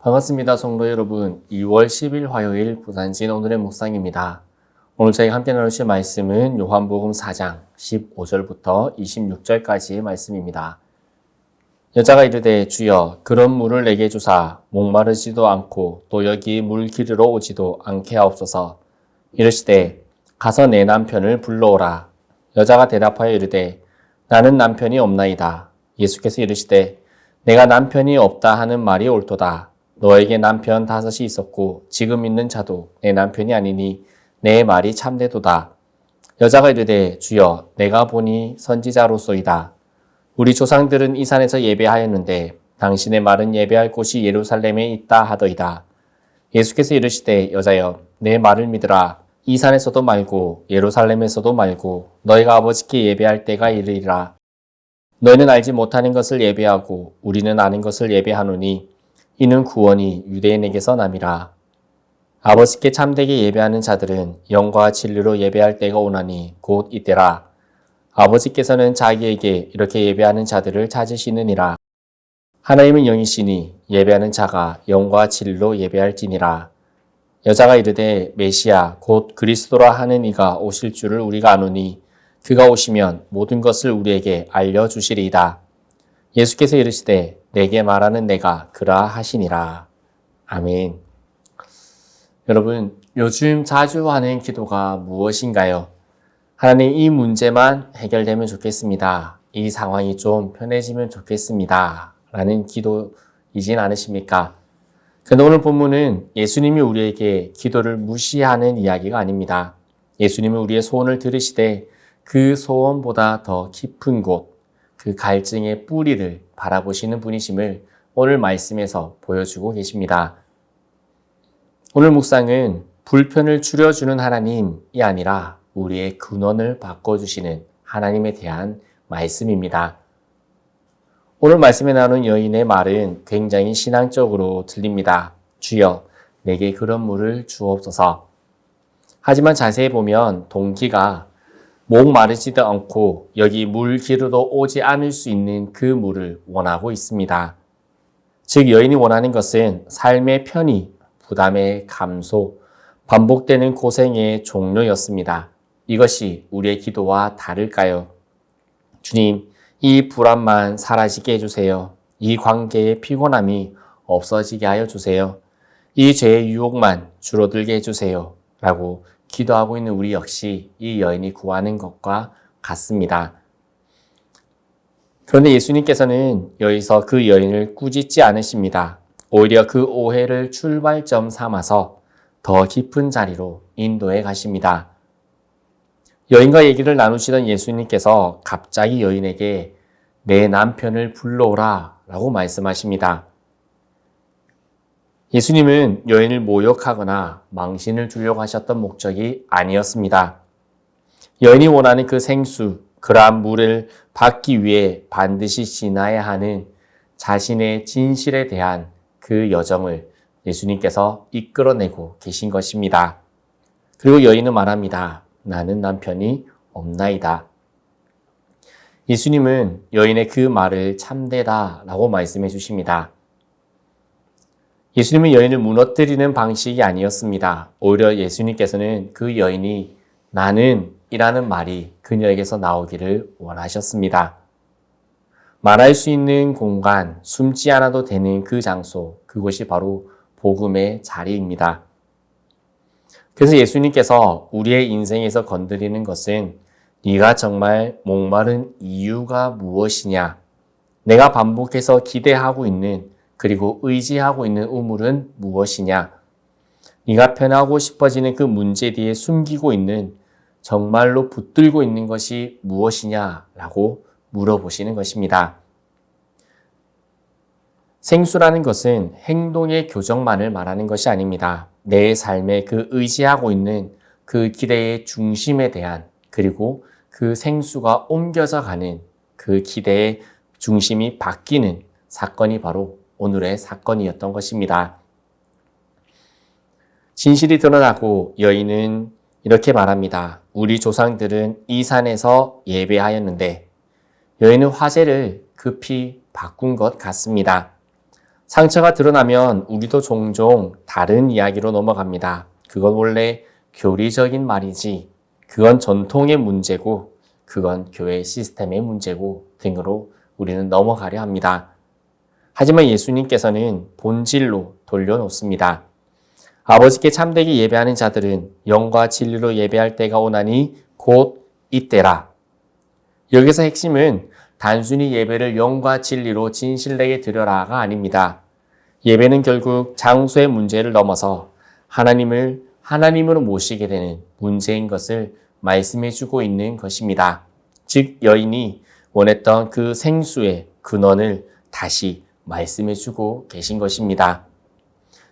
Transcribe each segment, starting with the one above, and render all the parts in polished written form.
반갑습니다. 성도 여러분. 2월 10일 화요일 부산신 오늘의 묵상입니다. 오늘 저희가 함께 나누실 말씀은 요한복음 4장 15절부터 26절까지의 말씀입니다. 여자가 이르되 주여 그런 물을 내게 주사 목마르지도 않고 또 여기 물 기르러 오지도 않게 하옵소서. 이르시되 가서 내 남편을 불러오라. 여자가 대답하여 이르되 나는 남편이 없나이다. 예수께서 이르시되 내가 남편이 없다 하는 말이 옳도다. 너에게 남편 5이 있었고 지금 있는 자도 내 남편이 아니니 내 말이 참되도다. 여자가 이르되 주여 내가 보니 선지자로소이다. 우리 조상들은 이 산에서 예배하였는데 당신의 말은 예배할 곳이 예루살렘에 있다 하더이다. 예수께서 이르시되 여자여 내 말을 믿으라. 이 산에서도 말고 예루살렘에서도 말고 너희가 아버지께 예배할 때가 이르리라. 너희는 알지 못하는 것을 예배하고 우리는 아는 것을 예배하노니 이는 구원이 유대인에게서 남이라. 아버지께 참되게 예배하는 자들은 영과 진리로 예배할 때가 오나니 곧 이때라. 아버지께서는 자기에게 이렇게 예배하는 자들을 찾으시느니라. 하나님은 영이시니 예배하는 자가 영과 진리로 예배할지니라. 여자가 이르되 메시아 곧 그리스도라 하는 이가 오실 줄을 우리가 아노니 그가 오시면 모든 것을 우리에게 알려주시리이다. 예수께서 이르시되 내게 말하는 내가 그라 하시니라. 아멘. 여러분, 요즘 자주 하는 기도가 무엇인가요? 하나님 이 문제만 해결되면 좋겠습니다. 이 상황이 좀 편해지면 좋겠습니다. 라는 기도이진 않으십니까? 그런데 오늘 본문은 예수님이 우리에게 기도를 무시하는 이야기가 아닙니다. 예수님은 우리의 소원을 들으시되 그 소원보다 더 깊은 곳, 그 갈증의 뿌리를 바라보시는 분이심을 오늘 말씀에서 보여주고 계십니다. 오늘 묵상은 불편을 줄여주는 하나님이 아니라 우리의 근원을 바꿔주시는 하나님에 대한 말씀입니다. 오늘 말씀에 나오는 여인의 말은 굉장히 신앙적으로 들립니다. 주여, 내게 그런 물을 주옵소서. 하지만 자세히 보면 동기가 목마르지도 않고 여기 물 기르러 오지 않을 수 있는 그 물을 원하고 있습니다. 즉 여인이 원하는 것은 삶의 편의, 부담의 감소, 반복되는 고생의 종료였습니다. 이것이 우리의 기도와 다를까요? 주님, 이 불안만 사라지게 해주세요. 이 관계의 피곤함이 없어지게 하여 주세요. 이 죄의 유혹만 줄어들게 해주세요. 라고 기도하고 있는 우리 역시 이 여인이 구하는 것과 같습니다. 그런데 예수님께서는 여기서 그 여인을 꾸짖지 않으십니다. 오히려 그 오해를 출발점 삼아서 더 깊은 자리로 인도해 가십니다. 여인과 얘기를 나누시던 예수님께서 갑자기 여인에게 내 남편을 불러오라 라고 말씀하십니다. 예수님은 여인을 모욕하거나 망신을 주려고 하셨던 목적이 아니었습니다. 여인이 원하는 그 생수, 그러한 물을 받기 위해 반드시 지나야 하는 자신의 진실에 대한 그 여정을 예수님께서 이끌어내고 계신 것입니다. 그리고 여인은 말합니다. 나는 남편이 없나이다. 예수님은 여인의 그 말을 참되다라고 말씀해 주십니다. 예수님은 여인을 무너뜨리는 방식이 아니었습니다. 오히려 예수님께서는 그 여인이 나는 이라는 말이 그녀에게서 나오기를 원하셨습니다. 말할 수 있는 공간, 숨지 않아도 되는 그 장소, 그것이 바로 복음의 자리입니다. 그래서 예수님께서 우리의 인생에서 건드리는 것은 네가 정말 목마른 이유가 무엇이냐? 내가 반복해서 기대하고 있는 그리고 의지하고 있는 우물은 무엇이냐? 네가 편하고 싶어지는 그 문제 뒤에 숨기고 있는 정말로 붙들고 있는 것이 무엇이냐라고 물어보시는 것입니다. 생수라는 것은 행동의 교정만을 말하는 것이 아닙니다. 내 삶에 그 의지하고 있는 그 기대의 중심에 대한 그리고 그 생수가 옮겨져 가는 그 기대의 중심이 바뀌는 사건이 바로 오늘의 사건이었던 것입니다. 진실이 드러나고 여인은 이렇게 말합니다. 우리 조상들은 이 산에서 예배하였는데 여인은 화제를 급히 바꾼 것 같습니다. 상처가 드러나면 우리도 종종 다른 이야기로 넘어갑니다. 그건 원래 교리적인 말이지, 그건 전통의 문제고, 그건 교회 시스템의 문제고 등으로 우리는 넘어가려 합니다. 하지만 예수님께서는 본질로 돌려놓습니다. 아버지께 참되게 예배하는 자들은 영과 진리로 예배할 때가 오나니 곧 이때라. 여기서 핵심은 단순히 예배를 영과 진리로 진실되게 드려라가 아닙니다. 예배는 결국 장소의 문제를 넘어서 하나님을 하나님으로 모시게 되는 문제인 것을 말씀해 주고 있는 것입니다. 즉 여인이 원했던 그 생수의 근원을 다시 말씀해 주고 계신 것입니다.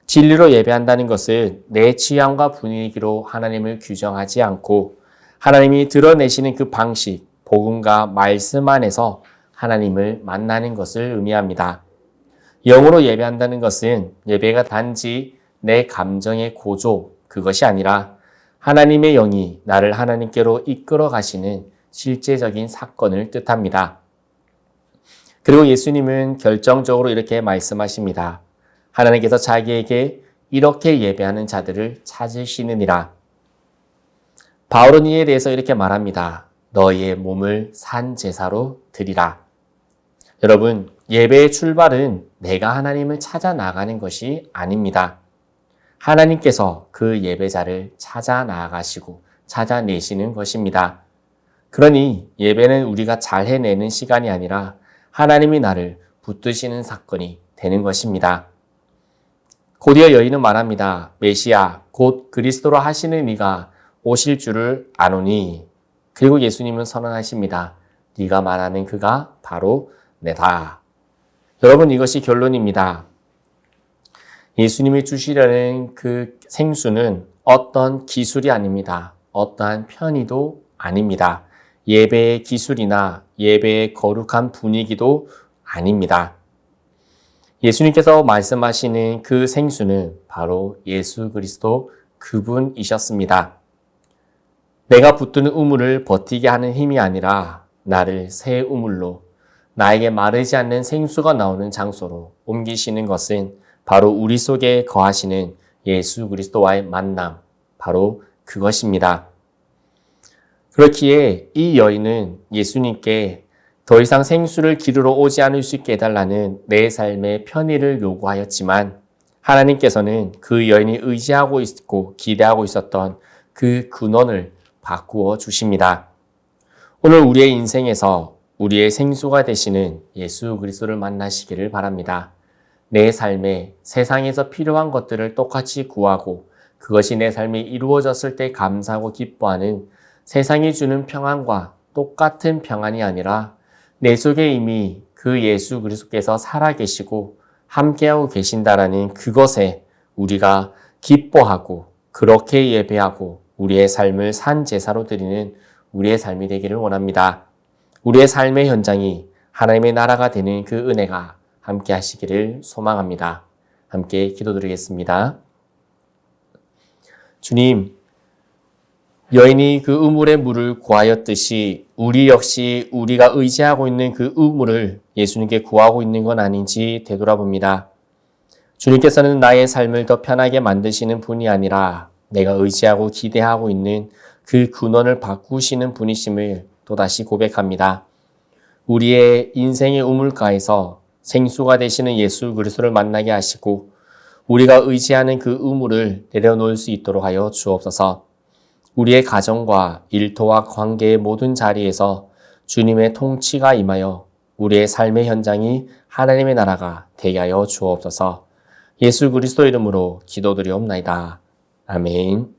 진리로 예배한다는 것은 내 취향과 분위기로 하나님을 규정하지 않고 하나님이 드러내시는 그 방식, 복음과 말씀 안에서 하나님을 만나는 것을 의미합니다. 영으로 예배한다는 것은 예배가 단지 내 감정의 고조, 그것이 아니라 하나님의 영이 나를 하나님께로 이끌어 가시는 실제적인 사건을 뜻합니다. 그리고 예수님은 결정적으로 이렇게 말씀하십니다. 하나님께서 자기에게 이렇게 예배하는 자들을 찾으시느니라. 바울은 이에 대해서 이렇게 말합니다. 너희의 몸을 산 제사로 드리라. 여러분, 예배의 출발은 내가 하나님을 찾아 나가는 것이 아닙니다. 하나님께서 그 예배자를 찾아 나가시고 찾아내시는 것입니다. 그러니 예배는 우리가 잘 해내는 시간이 아니라 하나님이 나를 붙드시는 사건이 되는 것입니다. 곧이어 여인은 말합니다. 메시아, 곧 그리스도로 하시는 이가 오실 줄을 아노니. 그리고 예수님은 선언하십니다. 네가 말하는 그가 바로 내다. 여러분, 이것이 결론입니다. 예수님이 주시려는 그 생수는 어떤 기술이 아닙니다. 어떠한 편의도 아닙니다. 예배의 기술이나 예배의 거룩한 분위기도 아닙니다. 예수님께서 말씀하시는 그 생수는 바로 예수 그리스도 그분이셨습니다. 내가 붙드는 우물을 버티게 하는 힘이 아니라 나를 새 우물로, 나에게 마르지 않는 생수가 나오는 장소로 옮기시는 것은 바로 우리 속에 거하시는 예수 그리스도와의 만남, 바로 그것입니다. 그렇기에 이 여인은 예수님께 더 이상 생수를 기르러 오지 않을 수 있게 해달라는 내 삶의 편의를 요구하였지만 하나님께서는 그 여인이 의지하고 있고 기대하고 있었던 그 근원을 바꾸어 주십니다. 오늘 우리의 인생에서 우리의 생수가 되시는 예수 그리스도를 만나시기를 바랍니다. 내 삶에 세상에서 필요한 것들을 똑같이 구하고 그것이 내 삶이 이루어졌을 때 감사하고 기뻐하는 세상이 주는 평안과 똑같은 평안이 아니라 내 속에 이미 그 예수 그리스도께서 살아계시고 함께하고 계신다라는 그것에 우리가 기뻐하고 그렇게 예배하고 우리의 삶을 산 제사로 드리는 우리의 삶이 되기를 원합니다. 우리의 삶의 현장이 하나님의 나라가 되는 그 은혜가 함께 하시기를 소망합니다. 함께 기도드리겠습니다. 주님, 여인이 그 우물의 물을 구하였듯이 우리 역시 우리가 의지하고 있는 그 우물을 예수님께 구하고 있는 건 아닌지 되돌아봅니다. 주님께서는 나의 삶을 더 편하게 만드시는 분이 아니라 내가 의지하고 기대하고 있는 그 근원을 바꾸시는 분이심을 또다시 고백합니다. 우리의 인생의 우물가에서 생수가 되시는 예수 그리스도를 만나게 하시고 우리가 의지하는 그 우물을 내려놓을 수 있도록 하여 주옵소서. 우리의 가정과 일터와 관계의 모든 자리에서 주님의 통치가 임하여 우리의 삶의 현장이 하나님의 나라가 되게 하여 주옵소서. 예수 그리스도 이름으로 기도드리옵나이다. 아멘.